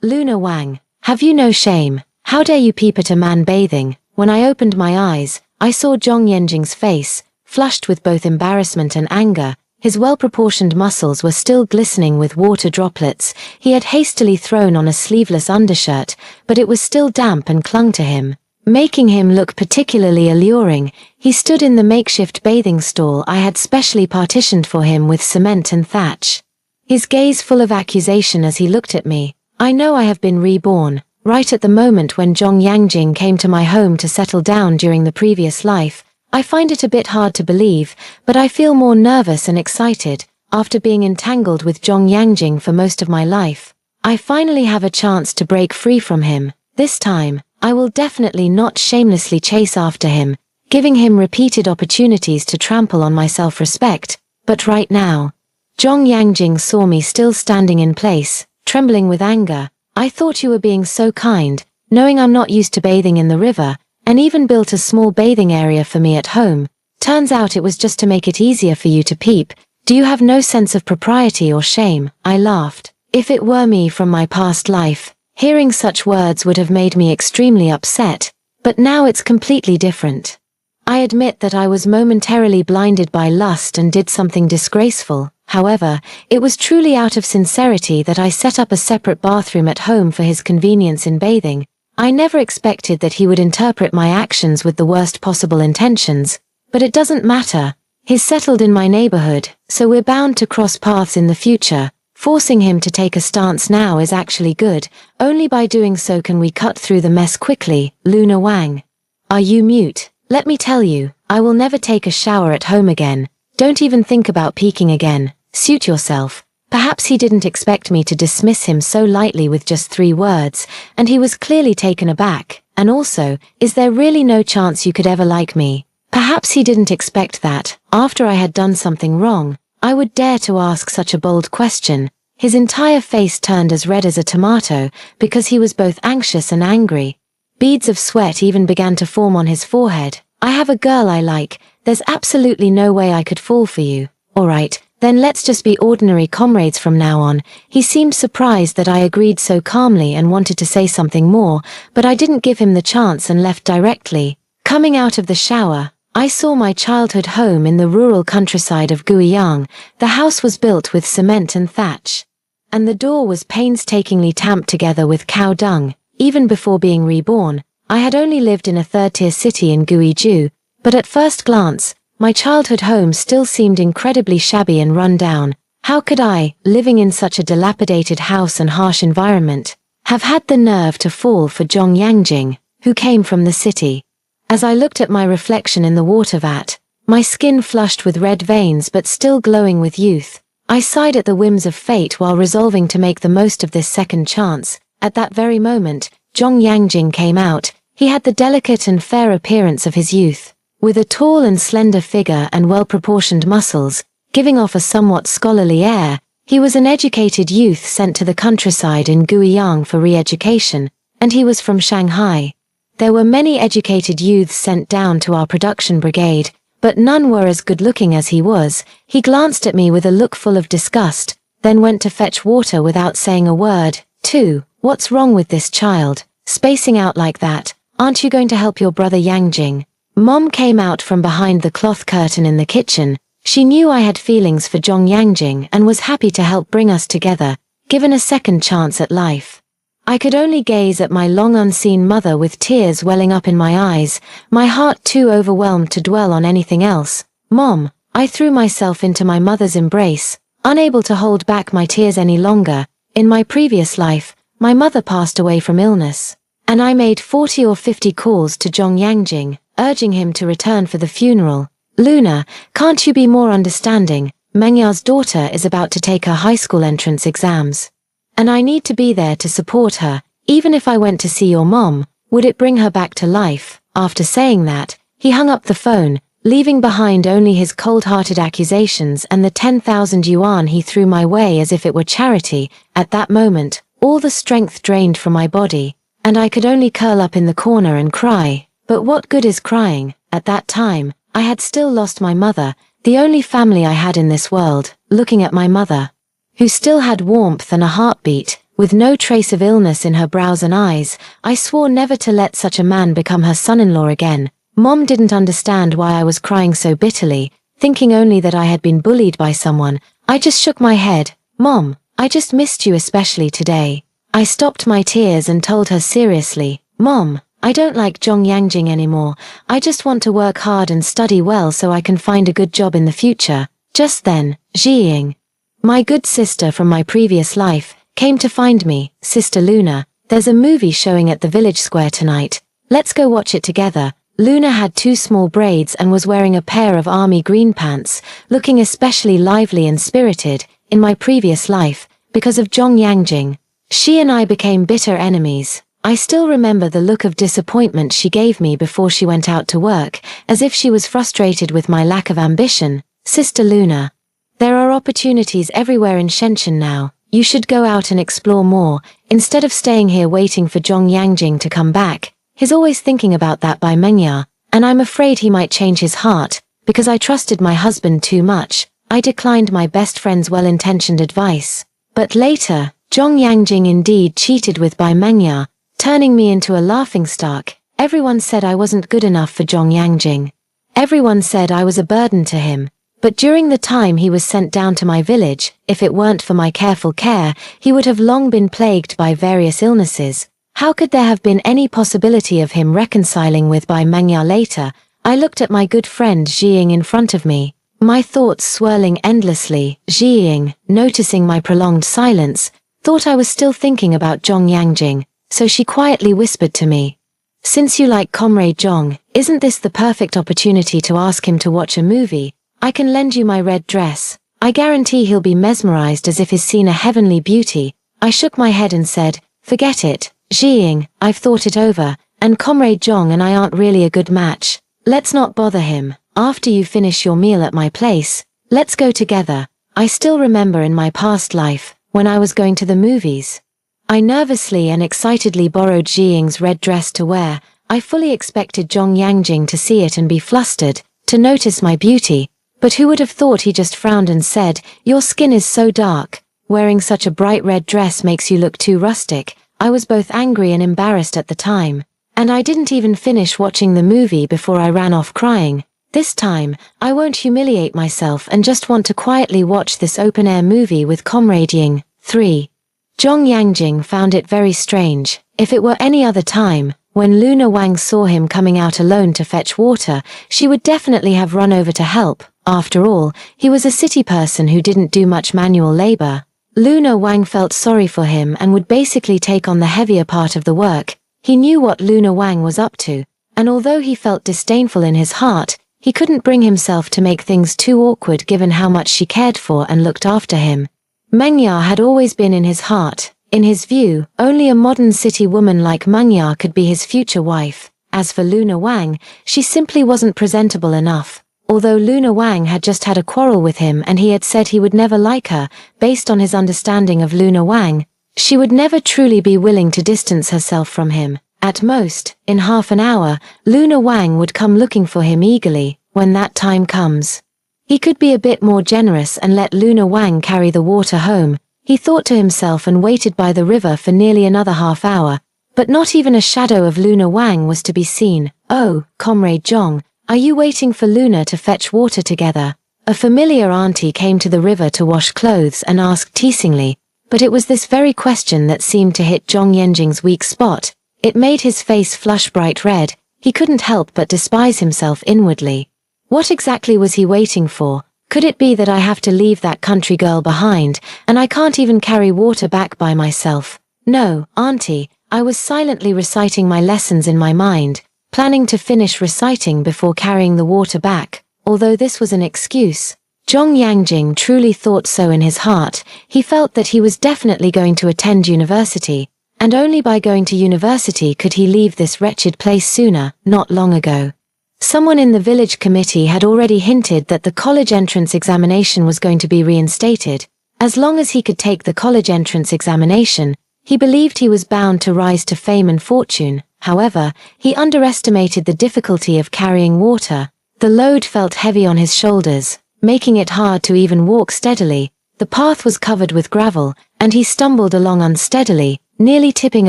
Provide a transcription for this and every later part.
Luna Wang, have you no shame? How dare you peep at a man bathing? When I opened my eyes, I saw Zhong Yanjing's face, flushed with both embarrassment and anger. His well-proportioned muscles were still glistening with water droplets. He had hastily thrown on a sleeveless undershirt, but it was still damp and clung to him, making him look particularly alluring. He stood in the makeshift bathing stall I had specially partitioned for him with cement and thatch, his gaze full of accusation as he looked at me. I know I have been reborn, right at the moment when Zhong Yangjing came to my home to settle down during the previous life. I find it a bit hard to believe, but I feel more nervous and excited. After being entangled with Zhong Yangjing for most of my life, I finally have a chance to break free from him. This time, I will definitely not shamelessly chase after him, giving him repeated opportunities to trample on my self-respect. But right now, Zhong Yangjing saw me still standing in place, trembling with anger. I thought you were being so kind, knowing I'm not used to bathing in the river, and even built a small bathing area for me at home. Turns out it was just to make it easier for you to peep. Do you have no sense of propriety or shame? I laughed. If it were me from my past life, hearing such words would have made me extremely upset, but now it's completely different. I admit that I was momentarily blinded by lust and did something disgraceful. However, it was truly out of sincerity that I set up a separate bathroom at home for his convenience in bathing. I never expected that he would interpret my actions with the worst possible intentions, but it doesn't matter. He's settled in my neighborhood, so we're bound to cross paths in the future. Forcing him to take a stance now is actually good. Only by doing so can we cut through the mess quickly. Luna Wang, are you mute? Let me tell you, I will never take a shower at home again. Don't even think about peeking again. Suit yourself. Perhaps he didn't expect me to dismiss him so lightly with just 3 words, and he was clearly taken aback. And also, is there really no chance you could ever like me? Perhaps he didn't expect that, after I had done something wrong, I would dare to ask such a bold question. His entire face turned as red as a tomato, because he was both anxious and angry. Beads of sweat even began to form on his forehead. I have a girl I like. There's absolutely no way I could fall for you. Alright, then let's just be ordinary comrades from now on. He seemed surprised that I agreed so calmly and wanted to say something more, but I didn't give him the chance and left directly. Coming out of the shower, I saw my childhood home in the rural countryside of Guiyang. The house was built with cement and thatch, and the door was painstakingly tamped together with cow dung. Even before being reborn, I had only lived in a third-tier city in Guizhou, but at first glance, my childhood home still seemed incredibly shabby and run down. How could I, living in such a dilapidated house and harsh environment, have had the nerve to fall for Zhong Yangjing, who came from the city? As I looked at my reflection in the water vat, my skin flushed with red veins but still glowing with youth, I sighed at the whims of fate while resolving to make the most of this second chance. At that very moment, Zhong Yangjing came out. He had the delicate and fair appearance of his youth, with a tall and slender figure and well-proportioned muscles, giving off a somewhat scholarly air. He was an educated youth sent to the countryside in Guiyang for re-education, and he was from Shanghai. There were many educated youths sent down to our production brigade, but none were as good-looking as he was. He glanced at me with a look full of disgust, then went to fetch water without saying a word. 2. What's wrong with this child? Spacing out like that? Aren't you going to help your brother Yangjing? Mom came out from behind the cloth curtain in the kitchen. She knew I had feelings for Zhong Yangjing and was happy to help bring us together, given a second chance at life. I could only gaze at my long unseen mother with tears welling up in my eyes, my heart too overwhelmed to dwell on anything else. Mom, I threw myself into my mother's embrace, unable to hold back my tears any longer. In my previous life, my mother passed away from illness, and I made 40 or 50 calls to Zhong Yangjing, urging him to return for the funeral. Luna, can't you be more understanding? Mengya's daughter is about to take her high school entrance exams, and I need to be there to support her. Even if I went to see your mom, would it bring her back to life? After saying that, he hung up the phone, leaving behind only his cold-hearted accusations and the 10,000 yuan he threw my way as if it were charity. At that moment, all the strength drained from my body, and I could only curl up in the corner and cry. But what good is crying? At that time, I had still lost my mother, the only family I had in this world. Looking at my mother, who still had warmth and a heartbeat, with no trace of illness in her brows and eyes. I swore never to let such a man become her son-in-law again. Mom didn't understand why I was crying so bitterly, thinking only that I had been bullied by someone. I just shook my head. Mom, I just missed you especially today. I stopped my tears and told her seriously, Mom, I don't like Zhong Yangjing anymore. I just want to work hard and study well so I can find a good job in the future. Just then, Zhiying, my good sister from my previous life, came to find me. Sister Luna, there's a movie showing at the village square tonight. Let's go watch it together. Luna had 2 small braids and was wearing a pair of army green pants, looking especially lively and spirited. In my previous life, because of Zhong Yangjing, she and I became bitter enemies. I still remember the look of disappointment she gave me before she went out to work, as if she was frustrated with my lack of ambition. Sister Luna, there are opportunities everywhere in Shenzhen now. You should go out and explore more, instead of staying here waiting for Zhong Yangjing to come back. He's always thinking about that Bai Mengya, and I'm afraid he might change his heart, because I trusted my husband too much. I declined my best friend's well-intentioned advice. But later, Zhong Yangjing indeed cheated with Bai Mengya, turning me into a laughingstock. Everyone said I wasn't good enough for Zhong Yangjing. Everyone said I was a burden to him. But during the time he was sent down to my village, if it weren't for my careful care, he would have long been plagued by various illnesses. How could there have been any possibility of him reconciling with Bai Mengya later? I looked at my good friend Zhiying in front of me, my thoughts swirling endlessly. Zhiying, noticing my prolonged silence, thought I was still thinking about Zhong Yangjing, so she quietly whispered to me, Since you like Comrade Zhong, isn't this the perfect opportunity to ask him to watch a movie? I can lend you my red dress. I guarantee he'll be mesmerized as if he's seen a heavenly beauty. I shook my head and said, Forget it, Zhiying, I've thought it over, and Comrade Zhong and I aren't really a good match. Let's not bother him. After you finish your meal at my place, let's go together. I still remember in my past life, when I was going to the movies. I nervously and excitedly borrowed Zhiying's red dress to wear. I fully expected Zhong Yangjing to see it and be flustered, to notice my beauty. But who would have thought he just frowned and said, Your skin is so dark. Wearing such a bright red dress makes you look too rustic. I was both angry and embarrassed at the time. And I didn't even finish watching the movie before I ran off crying. This time, I won't humiliate myself and just want to quietly watch this open-air movie with Comrade Ying. 3. Zhong Yangjing found it very strange. If it were any other time, when Luna Wang saw him coming out alone to fetch water, she would definitely have run over to help. After all, he was a city person who didn't do much manual labor. Luna Wang felt sorry for him and would basically take on the heavier part of the work. He knew what Luna Wang was up to, and although he felt disdainful in his heart, he couldn't bring himself to make things too awkward given how much she cared for and looked after him. Mengya had always been in his heart. In his view, only a modern city woman like Mengya could be his future wife. As for Luna Wang, she simply wasn't presentable enough. Although Luna Wang had just had a quarrel with him and he had said he would never like her, based on his understanding of Luna Wang, she would never truly be willing to distance herself from him. At most, in half an hour, Luna Wang would come looking for him eagerly. When that time comes, he could be a bit more generous and let Luna Wang carry the water home. He thought to himself and waited by the river for nearly another half hour, but not even a shadow of Luna Wang was to be seen. Oh, Comrade Zhong, are you waiting for Luna to fetch water together? A familiar auntie came to the river to wash clothes and asked teasingly, but it was this very question that seemed to hit Zhong Yangjing's weak spot. It made his face flush bright red. He couldn't help but despise himself inwardly. What exactly was he waiting for? Could it be that I have to leave that country girl behind, and I can't even carry water back by myself? No, auntie, I was silently reciting my lessons in my mind, planning to finish reciting before carrying the water back. Although this was an excuse, Zhong Yangjing truly thought so in his heart. He felt that he was definitely going to attend university, and only by going to university could he leave this wretched place sooner. Not long ago, someone in the village committee had already hinted that the college entrance examination was going to be reinstated. As long as he could take the college entrance examination, he believed he was bound to rise to fame and fortune. However, he underestimated the difficulty of carrying water. The load felt heavy on his shoulders, making it hard to even walk steadily. The path was covered with gravel, and he stumbled along unsteadily, nearly tipping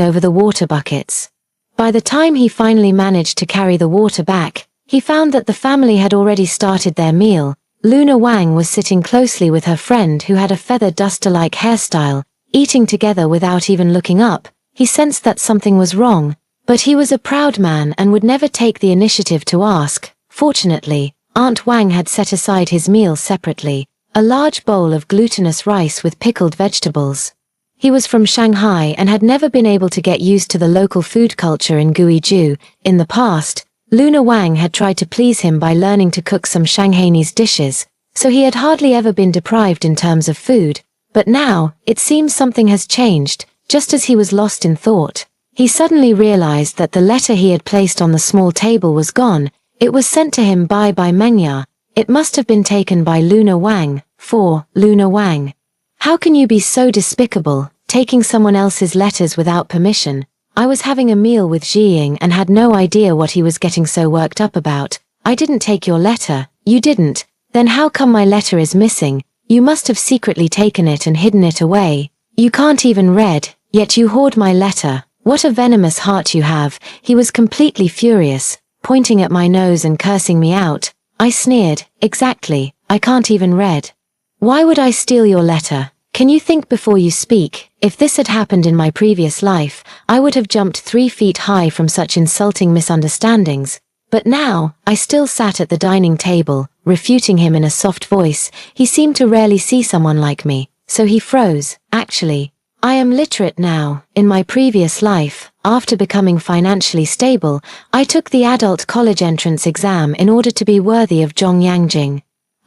over the water buckets. By the time he finally managed to carry the water back, he found that the family had already started their meal. Luna Wang was sitting closely with her friend who had a feather duster-like hairstyle, eating together without even looking up. He sensed that something was wrong, but he was a proud man and would never take the initiative to ask. Fortunately, Aunt Wang had set aside his meal separately, a large bowl of glutinous rice with pickled vegetables. He was from Shanghai and had never been able to get used to the local food culture in Guizhou. In the past, Luna Wang had tried to please him by learning to cook some Shanghainese dishes, so he had hardly ever been deprived in terms of food. But now, it seems something has changed. Just as he was lost in thought, he suddenly realized that the letter he had placed on the small table was gone. It was sent to him by Mengya. It must have been taken by Luna Wang, for Luna Wang. How can you be so despicable, taking someone else's letters without permission? I was having a meal with Jiying and had no idea what he was getting so worked up about. I didn't take your letter. You didn't. Then how come my letter is missing? You must have secretly taken it and hidden it away. You can't even read, yet you hoard my letter. What a venomous heart you have. He was completely furious, pointing at my nose and cursing me out. I sneered. Exactly, I can't even read. Why would I steal your letter? Can you think before you speak? If this had happened in my previous life, I would have jumped 3 feet high from such insulting misunderstandings. But now, I still sat at the dining table, refuting him in a soft voice. He seemed to rarely see someone like me, so he froze. Actually, I am literate now. In my previous life, after becoming financially stable, I took the adult college entrance exam in order to be worthy of Zhongyang.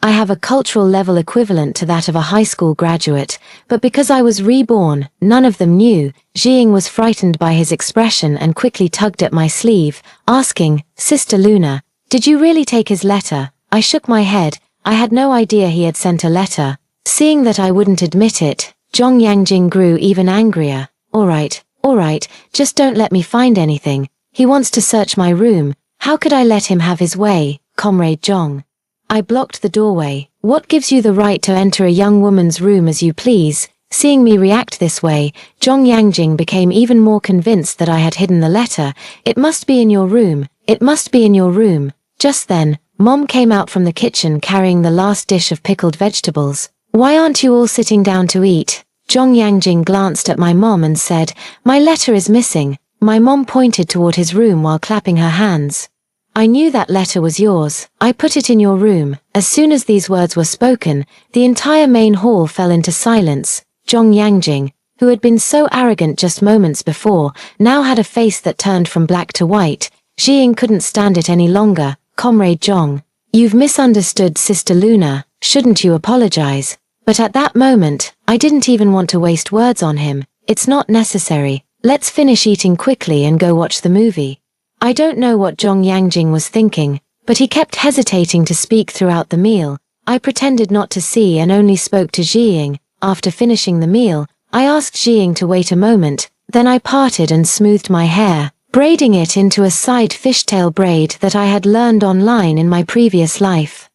I have a cultural level equivalent to that of a high school graduate, but because I was reborn, none of them knew. Jiying was frightened by his expression and quickly tugged at my sleeve, asking, "Sister Luna, did you really take his letter?" I shook my head. I had no idea he had sent a letter. Seeing that I wouldn't admit it, Zhongyang grew even angrier. All right, just don't let me find anything. He wants to search my room. How could I let him have his way, Comrade Zhong? I blocked the doorway. What gives you the right to enter a young woman's room as you please? Seeing me react this way, Zhongyang became even more convinced that I had hidden the letter. It must be in your room. It must be in your room. Just then, Mom came out from the kitchen carrying the last dish of pickled vegetables. Why aren't you all sitting down to eat? Zhongyang glanced at my mom and said, "My letter is missing." My mom pointed toward his room while clapping her hands. "I knew that letter was yours. I put it in your room." As soon as these words were spoken, the entire main hall fell into silence. Zhongyang, who had been so arrogant just moments before, now had a face that turned from black to white. Jiying couldn't stand it any longer. "Comrade Zhong, you've misunderstood Sister Luna. Shouldn't you apologize?" But at that moment, I didn't even want to waste words on him. "It's not necessary. Let's finish eating quickly and go watch the movie." I don't know what Zhongyang was thinking, but he kept hesitating to speak throughout the meal. I pretended not to see and only spoke to Jiying. After finishing the meal, I asked Jiying to wait a moment, then I parted and smoothed my hair, braiding it into a side fishtail braid that I had learned online in my previous life.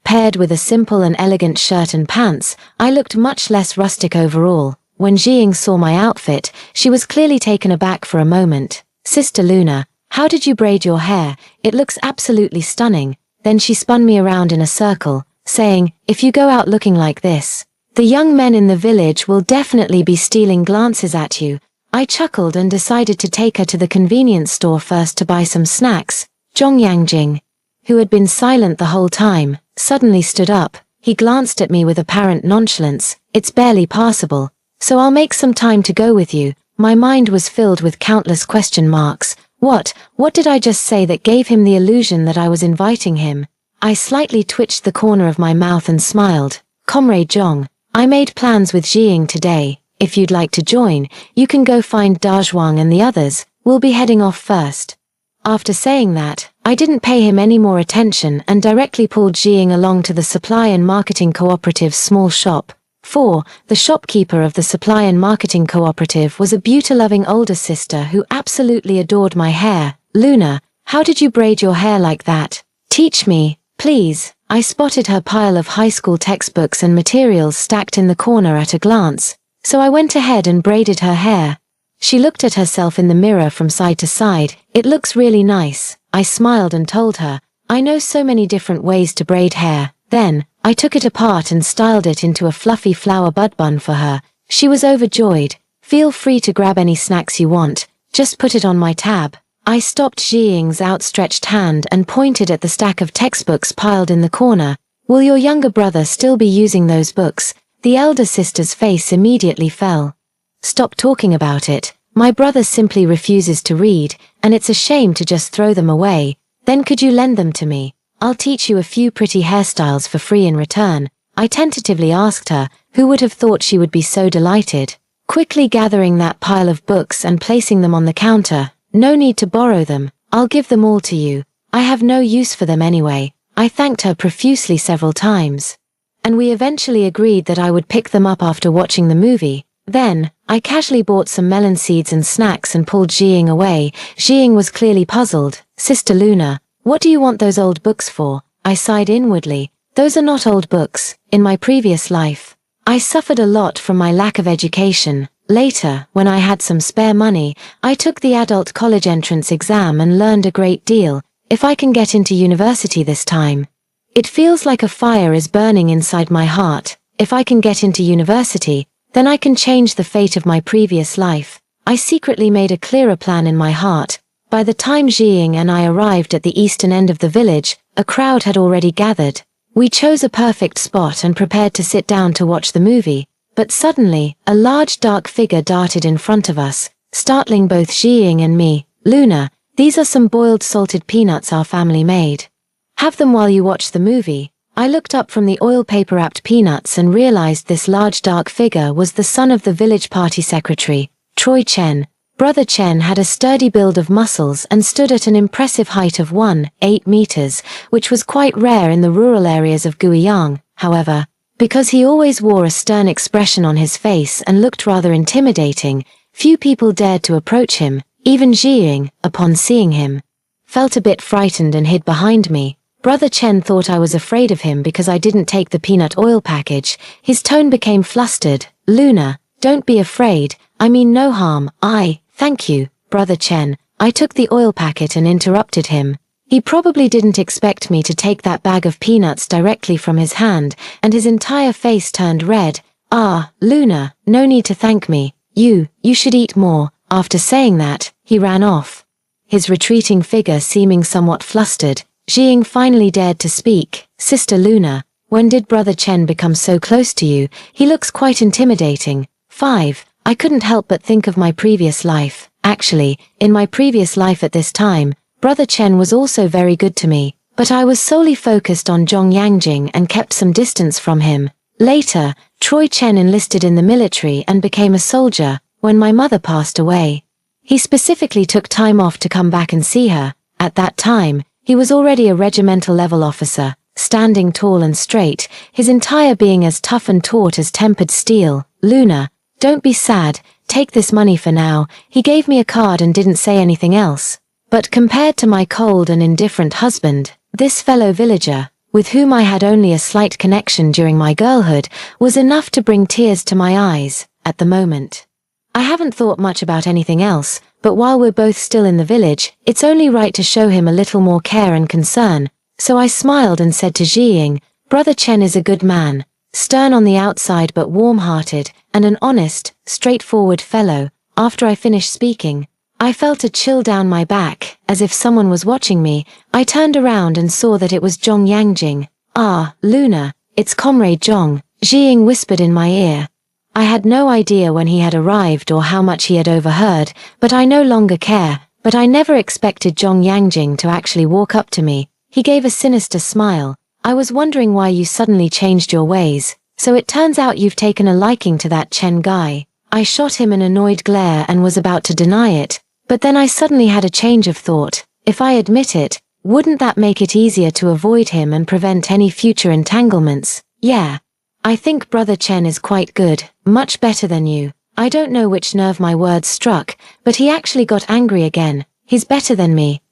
Paired with a simple and elegant shirt and pants, I looked much less rustic overall. When Jiying saw my outfit, she was clearly taken aback for a moment. "Sister Luna, how did you braid your hair? It looks absolutely stunning." Then she spun me around in a circle, saying, "If you go out looking like this, the young men in the village will definitely be stealing glances at you." I chuckled and decided to take her to the convenience store first to buy some snacks. Zhongyang, who had been silent the whole time, suddenly stood up. He glanced at me with apparent nonchalance. "It's barely passable, so I'll make some time to go with you." My mind was filled with countless question marks. What did I just say that gave him the illusion that I was inviting him? I slightly twitched the corner of my mouth and smiled. "Comrade Zhong, I made plans with Jiying today. If you'd like to join, you can go find Dazhuang and the others. We'll be heading off first." After saying that, I didn't pay him any more attention and directly pulled Jiying along to the Supply and Marketing Cooperative's small shop. The shopkeeper of the Supply and Marketing Cooperative was a beauty-loving older sister who absolutely adored my hair. "Luna, how did you braid your hair like that? Teach me, please." I spotted her pile of high school textbooks and materials stacked in the corner at a glance. so I went ahead and braided her hair. She looked at herself in the mirror from side to side. It looks really nice. I smiled and told her, I know so many different ways to braid hair. Then, I took it apart and styled it into a fluffy flower bud bun for her. She was overjoyed. Feel free to grab any snacks you want, just put it on my tab. I stopped Jiying's outstretched hand and pointed at the stack of textbooks piled in the corner. Will your younger brother still be using those books? The elder sister's face immediately fell. Stop talking about it. My brother simply refuses to read, and it's a shame to just throw them away. Then could you lend them to me? I'll teach you a few pretty hairstyles for free in return. I tentatively asked her, who would have thought she would be so delighted. Quickly gathering that pile of books and placing them on the counter. No need to borrow them. I'll give them all to you. I have no use for them anyway. I thanked her profusely several times. And we eventually agreed that I would pick them up after watching the movie. Then, I casually bought some melon seeds and snacks and pulled Jiying away. Jiying was clearly puzzled. Sister Luna, what do you want those old books for? I sighed inwardly. Those are not old books. In my previous life, I suffered a lot from my lack of education. Later, when I had some spare money, I took the adult college entrance exam and learned a great deal. If I can get into university this time. It feels like a fire is burning inside my heart. If I can get into university, then I can change the fate of my previous life. I secretly made a clearer plan in my heart. By the time Jiying and I arrived at the eastern end of the village, a crowd had already gathered. We chose a perfect spot and prepared to sit down to watch the movie. But suddenly, a large dark figure darted in front of us, startling both Jiying and me. Luna, these are some boiled salted peanuts our family made. Have them while you watch the movie. I looked up from the oil paper wrapped peanuts and realized this large dark figure was the son of the village party secretary, Troy Chen. Brother Chen had a sturdy build of muscles and stood at an impressive height of 1.8 meters, which was quite rare in the rural areas of Guiyang. However, because he always wore a stern expression on his face and looked rather intimidating, few people dared to approach him. Even Jiying, upon seeing him, felt a bit frightened and hid behind me. Brother Chen thought I was afraid of him because I didn't take the peanut oil package. His tone became flustered. Luna, don't be afraid. I mean no harm. Thank you, Brother Chen. I took the oil packet and interrupted him. He probably didn't expect me to take that bag of peanuts directly from his hand, and his entire face turned red. Luna, no need to thank me. You should eat more. After saying that, he ran off. His retreating figure seeming somewhat flustered, Jiying finally dared to speak. Sister Luna, when did Brother Chen become so close to you? He looks quite intimidating. 5. I couldn't help but think of my previous life. Actually, in my previous life at this time, Brother Chen was also very good to me, but I was solely focused on Zhong Yangjing and kept some distance from him. Later, Troy Chen enlisted in the military and became a soldier when my mother passed away. He specifically took time off to come back and see her. At that time, he was already a regimental level officer, standing tall and straight, his entire being as tough and taut as tempered steel. Luna, don't be sad, take this money for now. He gave me a card and didn't say anything else. But compared to my cold and indifferent husband, this fellow villager, with whom I had only a slight connection during my girlhood, was enough to bring tears to my eyes. At the moment, I haven't thought much about anything else, but while we're both still in the village, it's only right to show him a little more care and concern. So I smiled and said to Jiying, Brother Chen is a good man, stern on the outside but warm-hearted, and an honest, straightforward fellow. After I finished speaking, I felt a chill down my back, as if someone was watching me. I turned around and saw that it was Zhong Yangjing. Luna, it's Comrade Zhong, Jiying whispered in my ear. I had no idea when he had arrived or how much he had overheard, but I no longer care. But I never expected Zhong Yangjing to actually walk up to me. He gave a sinister smile. I was wondering why you suddenly changed your ways. So it turns out you've taken a liking to that Chen guy. I shot him an annoyed glare and was about to deny it, but then I suddenly had a change of thought. If I admit it, wouldn't that make it easier to avoid him and prevent any future entanglements? Yeah. I think Brother Chen is quite good, much better than you. I don't know which nerve my words struck, but he actually got angry again. He's better than me.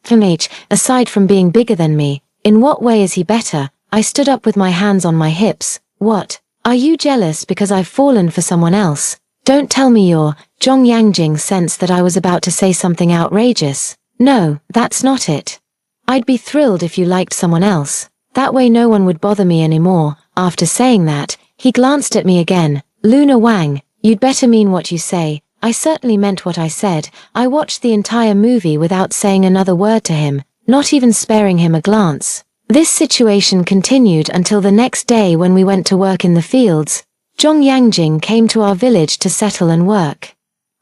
Aside from being bigger than me, in what way is he better? I stood up with my hands on my hips. What? Are you jealous because I've fallen for someone else? Don't tell me you're... Zhong Yangjing sensed that I was about to say something outrageous. No, that's not it. I'd be thrilled if you liked someone else. That way no one would bother me anymore. After saying that, he glanced at me again. Luna Wang, you'd better mean what you say. I certainly meant what I said. I watched the entire movie without saying another word to him, not even sparing him a glance. This situation continued until the next day when we went to work in the fields. Zhong Yangjing came to our village to settle and work.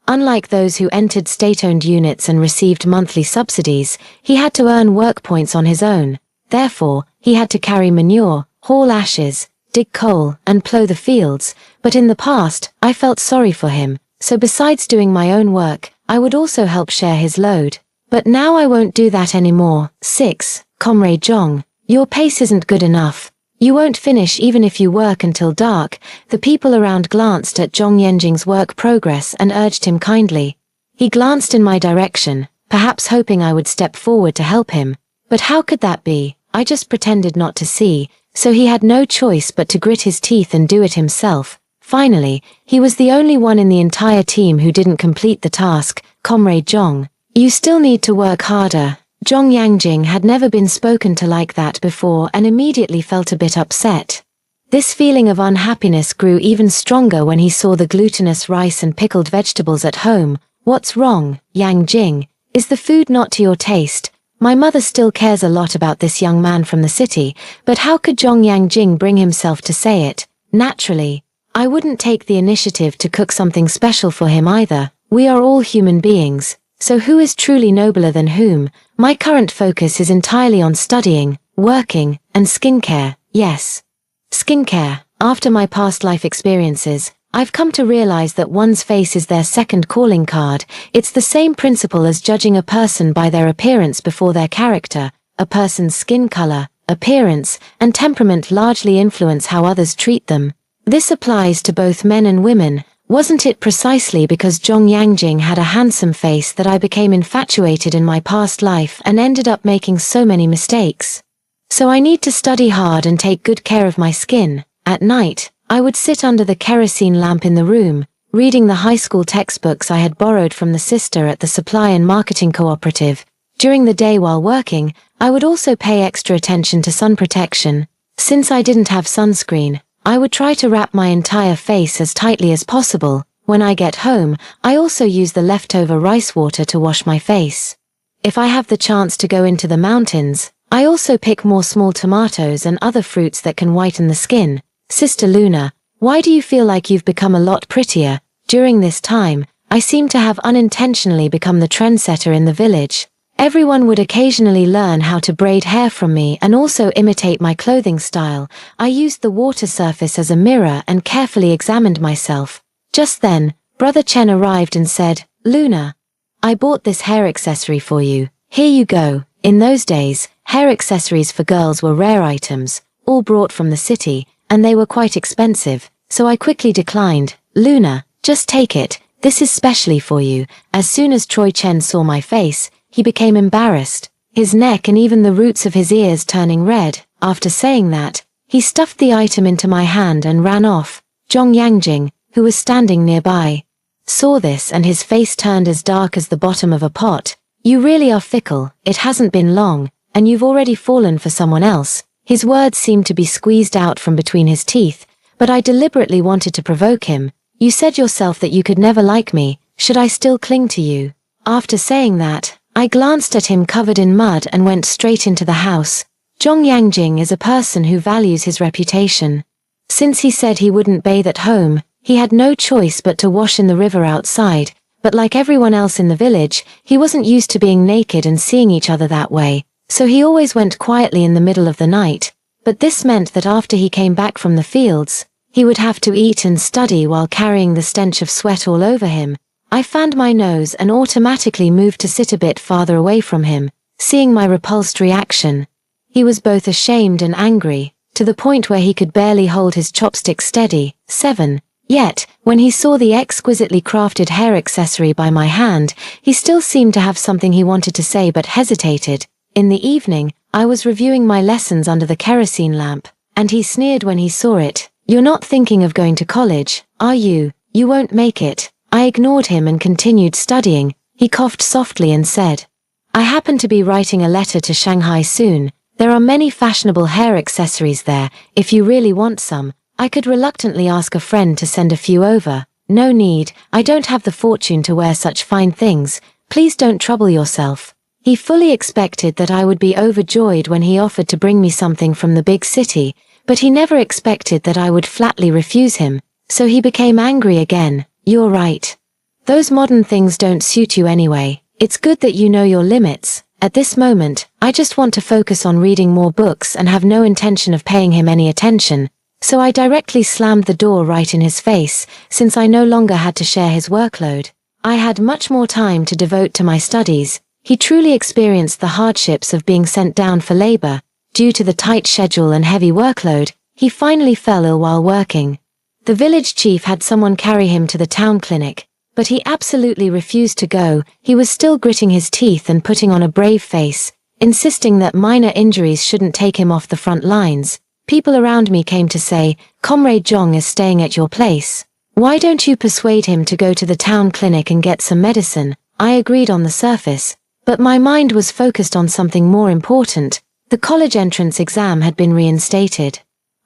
Unlike those who entered state-owned units and received monthly subsidies, he had to earn work points on his own. Therefore, he had to carry manure, haul ashes, dig coal, and plough the fields. But in the past, I felt sorry for him, so besides doing my own work, I would also help share his load. But now I won't do that anymore. 6. Comrade Zhong, your pace isn't good enough. You won't finish even if you work until dark. The people around glanced at Zhong Yanjing's work progress and urged him kindly. He glanced in my direction, perhaps hoping I would step forward to help him. But how could that be? I just pretended not to see, so he had no choice but to grit his teeth and do it himself. Finally, he was the only one in the entire team who didn't complete the task. Comrade Zhong, you still need to work harder. Zhong Yangjing had never been spoken to like that before and immediately felt a bit upset. This feeling of unhappiness grew even stronger when he saw the glutinous rice and pickled vegetables at home. What's wrong, Yangjing? Is the food not to your taste? My mother still cares a lot about this young man from the city, but how could Zhong Yangjing bring himself to say it? Naturally, I wouldn't take the initiative to cook something special for him either. We are all human beings. So who is truly nobler than whom? My current focus is entirely on studying, working, and skincare. Yes. Skincare. After my past life experiences, I've come to realize that one's face is their second calling card. It's the same principle as judging a person by their appearance before their character. A person's skin color, appearance, and temperament largely influence how others treat them. This applies to both men and women. Wasn't it precisely because Zhong Yangjing had a handsome face that I became infatuated in my past life and ended up making so many mistakes? So I need to study hard and take good care of my skin. At night, I would sit under the kerosene lamp in the room, reading the high school textbooks I had borrowed from the sister at the supply and marketing cooperative. During the day while working, I would also pay extra attention to sun protection. Since I didn't have sunscreen, I would try to wrap my entire face as tightly as possible. When I get home, I also use the leftover rice water to wash my face. If I have the chance to go into the mountains, I also pick more small tomatoes and other fruits that can whiten the skin. Sister Luna, why do you feel like you've become a lot prettier? During this time, I seem to have unintentionally become the trendsetter in the village. Everyone would occasionally learn how to braid hair from me and also imitate my clothing style. I used the water surface as a mirror and carefully examined myself. Just then, Brother Chen arrived and said, Luna, I bought this hair accessory for you. Here you go. In those days, hair accessories for girls were rare items, all brought from the city, and they were quite expensive, so I quickly declined. Luna, just take it. This is specially for you. As soon as Troy Chen saw my face, he became embarrassed, his neck and even the roots of his ears turning red. After saying that, he stuffed the item into my hand and ran off. Zhong Yangjing, who was standing nearby, saw this and his face turned as dark as the bottom of a pot. You really are fickle. It hasn't been long, and you've already fallen for someone else. His words seemed to be squeezed out from between his teeth, but I deliberately wanted to provoke him. You said yourself that you could never like me. Should I still cling to you? After saying that, I glanced at him covered in mud and went straight into the house. Zhong Yangjing is a person who values his reputation. Since he said he wouldn't bathe at home, he had no choice but to wash in the river outside, but like everyone else in the village, he wasn't used to being naked and seeing each other that way, so he always went quietly in the middle of the night. But this meant that after he came back from the fields, he would have to eat and study while carrying the stench of sweat all over him. I fanned my nose and automatically moved to sit a bit farther away from him, seeing my repulsed reaction. He was both ashamed and angry, to the point where he could barely hold his chopstick steady. 7. Yet, when he saw the exquisitely crafted hair accessory by my hand, he still seemed to have something he wanted to say but hesitated. In the evening, I was reviewing my lessons under the kerosene lamp, and he sneered when he saw it. You're not thinking of going to college, are you? You won't make it. I ignored him and continued studying. He coughed softly and said, I happen to be writing a letter to Shanghai soon. There are many fashionable hair accessories there. If you really want some, I could reluctantly ask a friend to send a few over. No need, I don't have the fortune to wear such fine things. Please don't trouble yourself. He fully expected that I would be overjoyed when he offered to bring me something from the big city, but he never expected that I would flatly refuse him, so he became angry again. You're right. Those modern things don't suit you anyway. It's good that you know your limits. At this moment, I just want to focus on reading more books and have no intention of paying him any attention, so I directly slammed the door right in his face, since I no longer had to share his workload. I had much more time to devote to my studies. He truly experienced the hardships of being sent down for labor. Due to the tight schedule and heavy workload, he finally fell ill while working. The village chief had someone carry him to the town clinic, but he absolutely refused to go. He was still gritting his teeth and putting on a brave face, insisting that minor injuries shouldn't take him off the front lines. People around me came to say, Comrade Zhong is staying at your place. Why don't you persuade him to go to the town clinic and get some medicine? I agreed on the surface, but my mind was focused on something more important. The college entrance exam had been reinstated.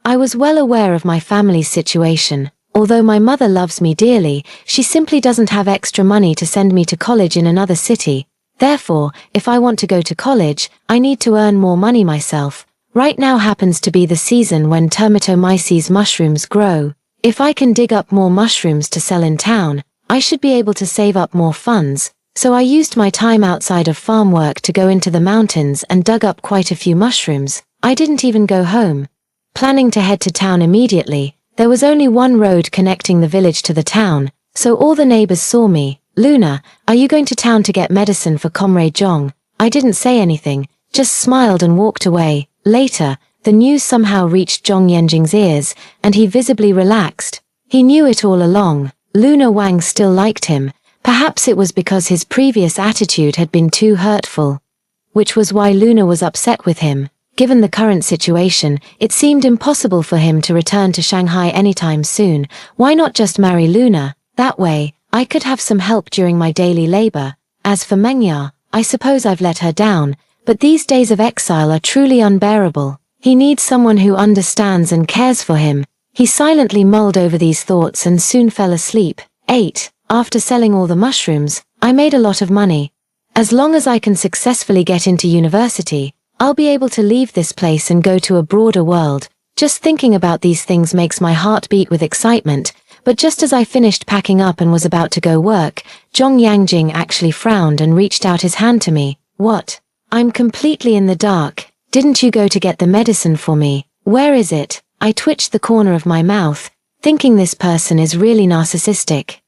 I was well aware of my family's situation. Although my mother loves me dearly, she simply doesn't have extra money to send me to college in another city. Therefore, if I want to go to college, I need to earn more money myself. Right now happens to be the season when termitomyces mushrooms grow. If I can dig up more mushrooms to sell in town, I should be able to save up more funds. So I used my time outside of farm work to go into the mountains and dug up quite a few mushrooms. I didn't even go home. Planning to head to town immediately, there was only one road connecting the village to the town, so all the neighbors saw me. Luna, are you going to town to get medicine for Comrade Zhong? I didn't say anything, just smiled and walked away. Later, the news somehow reached Zhong Yanjing's ears, and he visibly relaxed. He knew it all along. Luna Wang still liked him. Perhaps it was because his previous attitude had been too hurtful. Which was why Luna was upset with him. Given the current situation, it seemed impossible for him to return to Shanghai anytime soon. Why not just marry Luna? That way, I could have some help during my daily labor. As for Mengya, I suppose I've let her down, but these days of exile are truly unbearable. He needs someone who understands and cares for him. He silently mulled over these thoughts and soon fell asleep. 8. After selling all the mushrooms, I made a lot of money. As long as I can successfully get into university, I'll be able to leave this place and go to a broader world. Just thinking about these things makes my heart beat with excitement, but just as I finished packing up and was about to go work, Zhong Yangjing actually frowned and reached out his hand to me. What? I'm completely in the dark. Didn't you go to get the medicine for me? Where is it? I twitched the corner of my mouth, thinking this person is really narcissistic.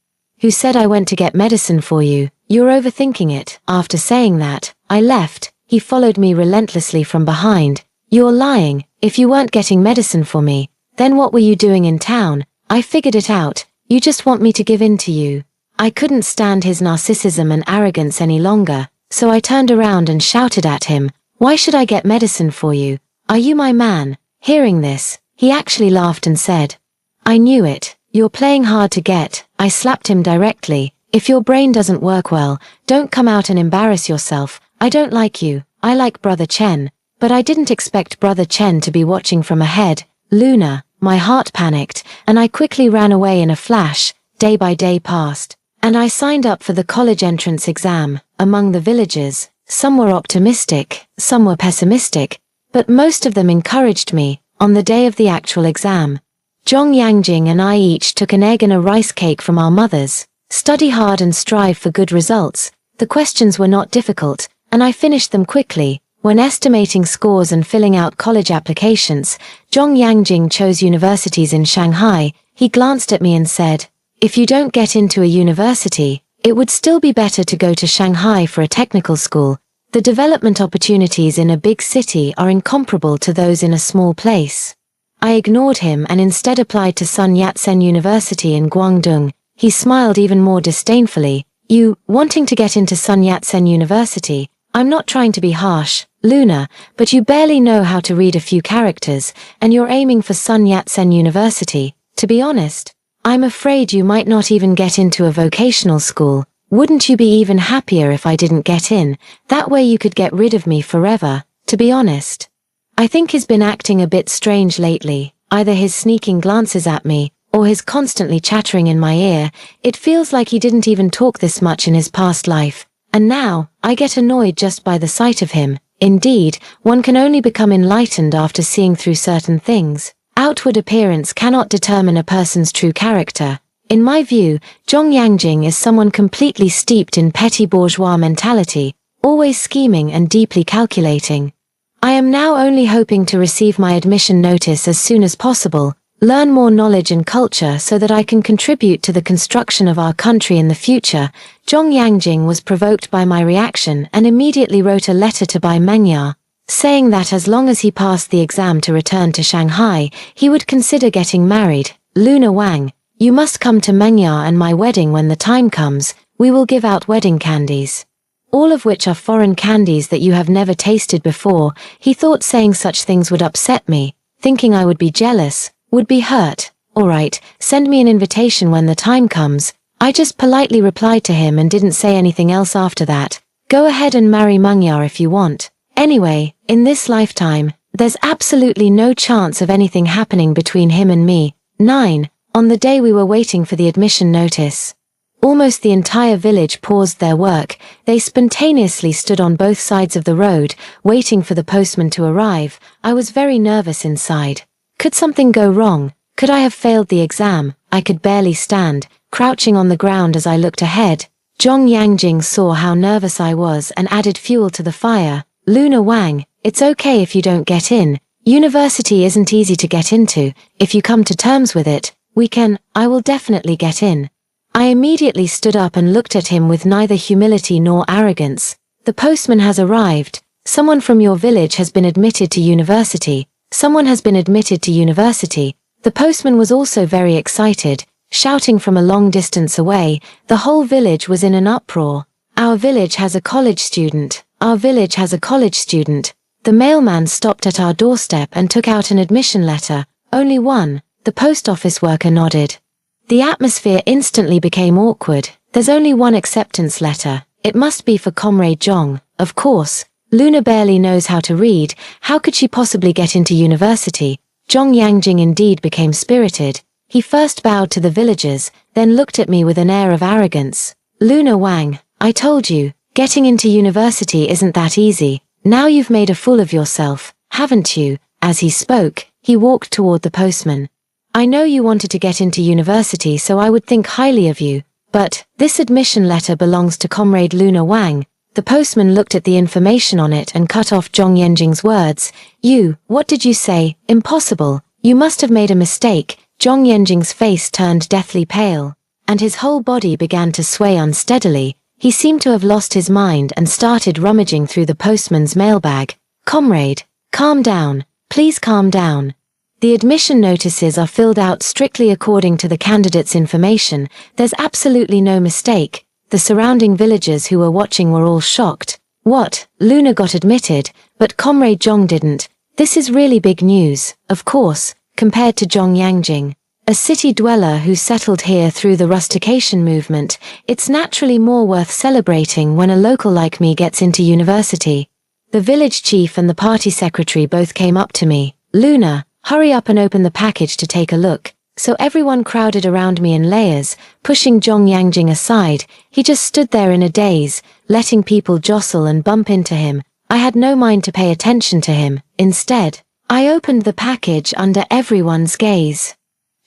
Who said I went to get medicine for you? You're overthinking it. After saying that, I left. He followed me relentlessly from behind. You're lying. If you weren't getting medicine for me, then what were you doing in town? I figured it out. You just want me to give in to you. I couldn't stand his narcissism and arrogance any longer, so I turned around and shouted at him. Why should I get medicine for you? Are you my man? Hearing this, he actually laughed and said, I knew it. You're playing hard to get. I slapped him directly. If your brain doesn't work well, don't come out and embarrass yourself. I don't like you. I like Brother Chen. But I didn't expect Brother Chen to be watching from ahead. Luna, my heart panicked, and I quickly ran away in a flash. Day by day passed, and I signed up for the college entrance exam. Among the villagers, some were optimistic, some were pessimistic, but most of them encouraged me. On the day of the actual exam, Zhong Yangjing and I each took an egg and a rice cake from our mothers. Study hard and strive for good results. The questions were not difficult, and I finished them quickly. When estimating scores and filling out college applications, Zhong Yangjing chose universities in Shanghai. He glanced at me and said, if you don't get into a university, it would still be better to go to Shanghai for a technical school. The development opportunities in a big city are incomparable to those in a small place. I ignored him and instead applied to Sun Yat-sen University in Guangdong. He smiled even more disdainfully. You, wanting to get into Sun Yat-sen University? I'm not trying to be harsh, Luna, but you barely know how to read a few characters, and you're aiming for Sun Yat-sen University. To be honest, I'm afraid you might not even get into a vocational school. Wouldn't you be even happier if I didn't get in? That way you could get rid of me forever, to be honest. I think he's been acting a bit strange lately, either his sneaking glances at me, or his constantly chattering in my ear. It feels like he didn't even talk this much in his past life, and now, I get annoyed just by the sight of him. Indeed, one can only become enlightened after seeing through certain things. Outward appearance cannot determine a person's true character. In my view, Zhong Yangjing is someone completely steeped in petty bourgeois mentality, always scheming and deeply calculating. I am now only hoping to receive my admission notice as soon as possible, learn more knowledge and culture so that I can contribute to the construction of our country in the future. Zhong Yangjing was provoked by my reaction and immediately wrote a letter to Bai Mengya, saying that as long as he passed the exam to return to Shanghai, he would consider getting married. Luna Wang, you must come to Mengya and my wedding when the time comes. We will give out wedding candies, all of which are foreign candies that you have never tasted before. He thought saying such things would upset me, thinking I would be jealous, would be hurt. Alright, send me an invitation when the time comes. I just politely replied to him and didn't say anything else after that. Go ahead and marry Mengya if you want. Anyway, in this lifetime, there's absolutely no chance of anything happening between him and me. 9. On the day we were waiting for the admission notice, almost the entire village paused their work. They spontaneously stood on both sides of the road, waiting for the postman to arrive. I was very nervous inside. Could something go wrong? Could I have failed the exam? I could barely stand, crouching on the ground as I looked ahead. Zhong Yangjing saw how nervous I was and added fuel to the fire. Luna Wang, it's okay if you don't get in. University isn't easy to get into. If you come to terms with it, I will definitely get in. I immediately stood up and looked at him with neither humility nor arrogance. The postman has arrived. Someone from your village has been admitted to university. Someone has been admitted to university. The postman was also very excited, shouting from a long distance away. The whole village was in an uproar. Our village has a college student. Our village has a college student. The mailman stopped at our doorstep and took out an admission letter. Only one. The post office worker nodded. The atmosphere instantly became awkward. There's only one acceptance letter. It must be for Comrade Zhong. Of course. Luna barely knows how to read. How could she possibly get into university? Zhong Yangjing indeed became spirited. He first bowed to the villagers, then looked at me with an air of arrogance. Luna Wang, I told you, getting into university isn't that easy. Now you've made a fool of yourself, haven't you? As he spoke, he walked toward the postman. I know you wanted to get into university, so I would think highly of you, but this admission letter belongs to Comrade Luna Wang. The postman looked at the information on it and cut off Zhong Yangjing's words. What did you say? Impossible. You must have made a mistake. Zhong Yangjing's face turned deathly pale, and his whole body began to sway unsteadily. He seemed to have lost his mind and started rummaging through the postman's mailbag. Comrade, calm down. Please calm down. The admission notices are filled out strictly according to the candidate's information. There's absolutely no mistake. The surrounding villagers who were watching were all shocked. What? Luna got admitted, but Comrade Zhong didn't. This is really big news, of course, compared to Zhong Yangjing. A city dweller who settled here through the rustication movement, it's naturally more worth celebrating when a local like me gets into university. The village chief and the party secretary both came up to me. Luna, hurry up and open the package to take a look. So everyone crowded around me in layers, pushing Zhong Yangjing aside. He just stood there in a daze, letting people jostle and bump into him. I had no mind to pay attention to him. Instead, I opened the package under everyone's gaze.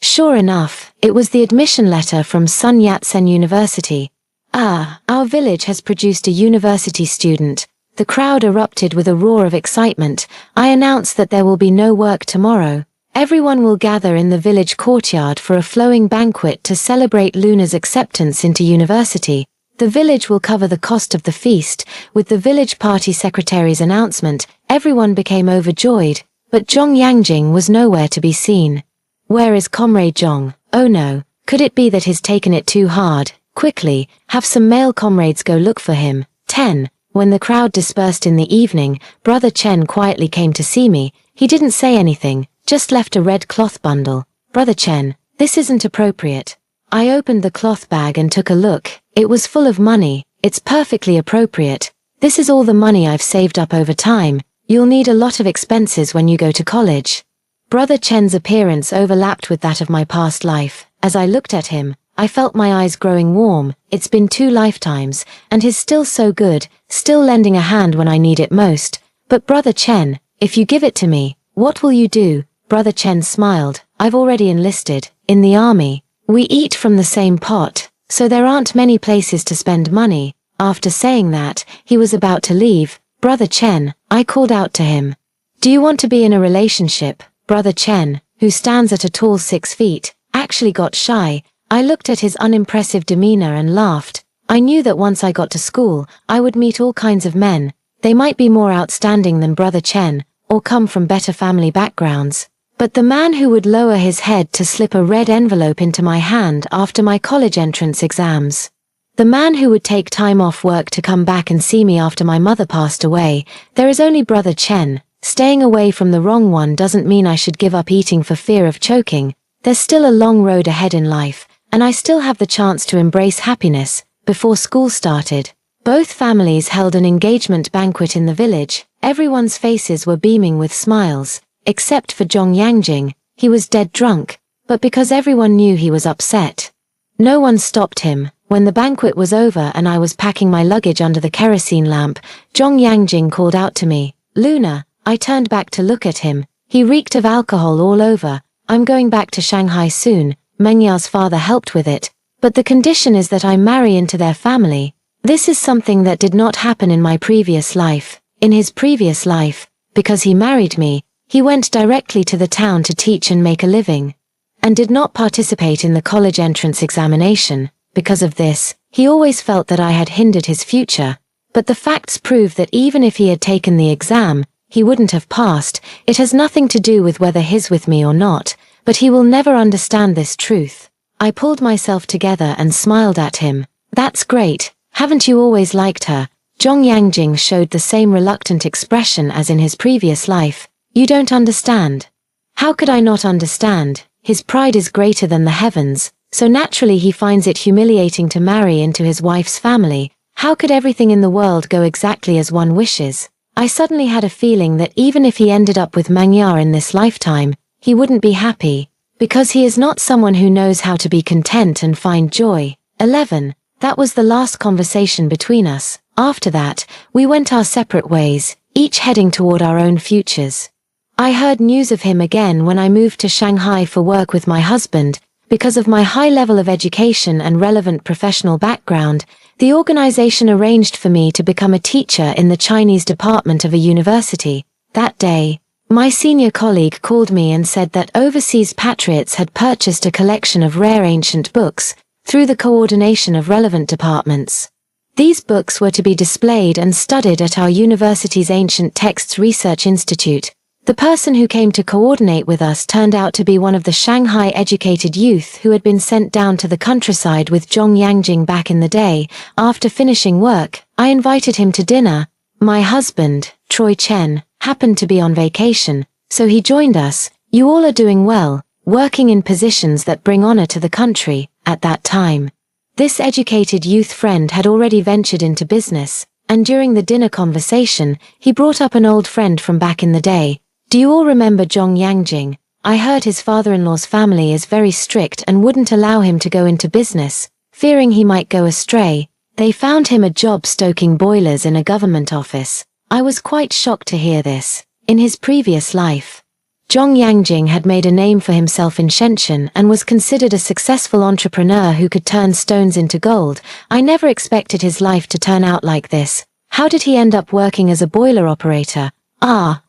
Sure enough, it was the admission letter from Sun Yat-sen University. Our village has produced a university student. The crowd erupted with a roar of excitement. I announced that there will be no work tomorrow. Everyone will gather in the village courtyard for a flowing banquet to celebrate Luna's acceptance into university. The village will cover the cost of the feast. With the village party secretary's announcement, everyone became overjoyed, but Zhong Yangjing was nowhere to be seen. Where is Comrade Zhong? Oh no, could it be that he's taken it too hard? Quickly, have some male comrades go look for him. 10. When the crowd dispersed in the evening, Brother Chen quietly came to see me. He didn't say anything, just left a red cloth bundle. Brother Chen, This isn't appropriate. I opened the cloth bag and took a look. It was full of money. It's perfectly appropriate. This is all the money I've saved up over time. You'll need a lot of expenses when you go to college. Brother Chen's appearance overlapped with that of my past life. As I looked at him, I felt my eyes growing warm. It's been 2 lifetimes, and he's still so good, still lending a hand when I need it most. But Brother Chen, if you give it to me, what will you do? Brother Chen smiled. I've already enlisted, in the army. We eat from the same pot, so there aren't many places to spend money. After saying that, he was about to leave. Brother Chen, I called out to him. Do you want to be in a relationship? Brother Chen, who stands at a tall 6 feet, actually got shy. I looked at his unimpressive demeanor and laughed. I knew that once I got to school, I would meet all kinds of men. They might be more outstanding than Brother Chen, or come from better family backgrounds. But the man who would lower his head to slip a red envelope into my hand after my college entrance exams. The man who would take time off work to come back and see me after my mother passed away. There is only Brother Chen. Staying away from the wrong one doesn't mean I should give up eating for fear of choking. There's still a long road ahead in life, and I still have the chance to embrace happiness. Before school started, both families held an engagement banquet in the village. Everyone's faces were beaming with smiles, except for Zhong Yangjing. He was dead drunk, but because everyone knew he was upset, no one stopped him. When the banquet was over and I was packing my luggage under the kerosene lamp, Zhong Yangjing called out to me, Luna. I turned back to look at him. He reeked of alcohol all over. I'm going back to Shanghai soon. Mengya's father helped with it, but the condition is that I marry into their family. This is something that did not happen in my previous life. In his previous life, because he married me, he went directly to the town to teach and make a living, and did not participate in the college entrance examination. Because of this, he always felt that I had hindered his future. But the facts prove that even if he had taken the exam, he wouldn't have passed. It has nothing to do with whether he's with me or not, but he will never understand this truth. I pulled myself together and smiled at him. That's great. Haven't you always liked her? Zhong Yangjing showed the same reluctant expression as in his previous life. You don't understand. How could I not understand? His pride is greater than the heavens, so naturally he finds it humiliating to marry into his wife's family. How could everything in the world go exactly as one wishes? I suddenly had a feeling that even if he ended up with Mengya in this lifetime, he wouldn't be happy, because he is not someone who knows how to be content and find joy. 11. That was the last conversation between us. After that, we went our separate ways, each heading toward our own futures. I heard news of him again when I moved to Shanghai for work with my husband. Because of my high level of education and relevant professional background, the organization arranged for me to become a teacher in the Chinese department of a university. That day, my senior colleague called me and said that overseas patriots had purchased a collection of rare ancient books through the coordination of relevant departments. These books were to be displayed and studied at our university's Ancient Texts Research Institute. The person who came to coordinate with us turned out to be one of the Shanghai-educated youth who had been sent down to the countryside with Zhong Yangjing back in the day. After finishing work, I invited him to dinner. My husband, Troy Chen, happened to be on vacation, so he joined us. You all are doing well, working in positions that bring honor to the country. At that time, this educated youth friend had already ventured into business, and during the dinner conversation, he brought up an old friend from back in the day. Do you all remember Zhong Yangjing? I heard his father-in-law's family is very strict and wouldn't allow him to go into business, fearing he might go astray. They found him a job stoking boilers in a government office. I was quite shocked to hear this. In his previous life, Zhong Yangjing had made a name for himself in Shenzhen and was considered a successful entrepreneur who could turn stones into gold. I never expected his life to turn out like this. How did he end up working as a boiler operator?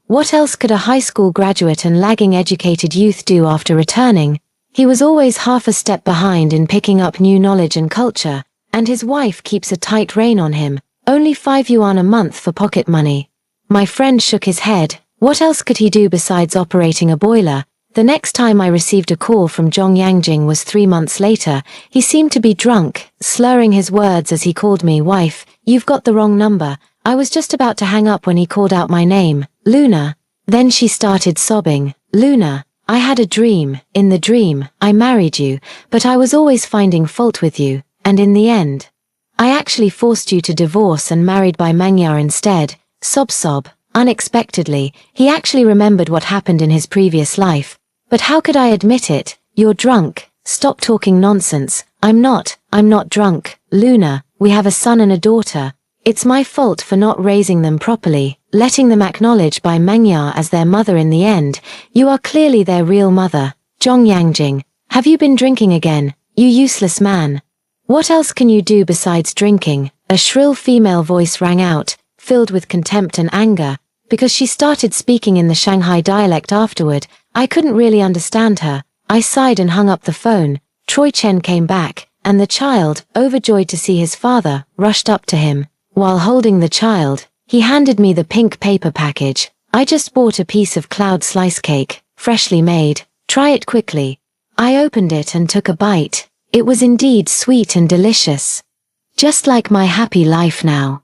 What else could a high school graduate and lagging educated youth do after returning? He was always half a step behind in picking up new knowledge and culture, and his wife keeps a tight rein on him, only 5 yuan a month for pocket money. My friend shook his head. What else could he do besides operating a boiler? The next time I received a call from Zhong Yangjing was 3 months later. He seemed to be drunk, slurring his words as he called me wife. You've got the wrong number. I was just about to hang up when he called out my name, Luna. Then she started sobbing. Luna, I had a dream. In the dream, I married you, but I was always finding fault with you, and in the end, I actually forced you to divorce and married by Mangya instead. Sob. Unexpectedly, he actually remembered what happened in his previous life. But how could I admit it? You're drunk. Stop talking nonsense. I'm not drunk. Luna, we have a son and a daughter. It's my fault for not raising them properly, letting them acknowledge by Mangya as their mother in the end. You are clearly their real mother. Zhong Yangjing, have you been drinking again, you useless man? What else can you do besides drinking? A shrill female voice rang out, filled with contempt and anger, because she started speaking in the Shanghai dialect afterward. I couldn't really understand her. I sighed and hung up the phone. Troy Chen came back, and the child, overjoyed to see his father, rushed up to him. While holding the child, he handed me the pink paper package. I just bought a piece of cloud slice cake, freshly made. Try it quickly. I opened it and took a bite. It was indeed sweet and delicious. Just like my happy life now.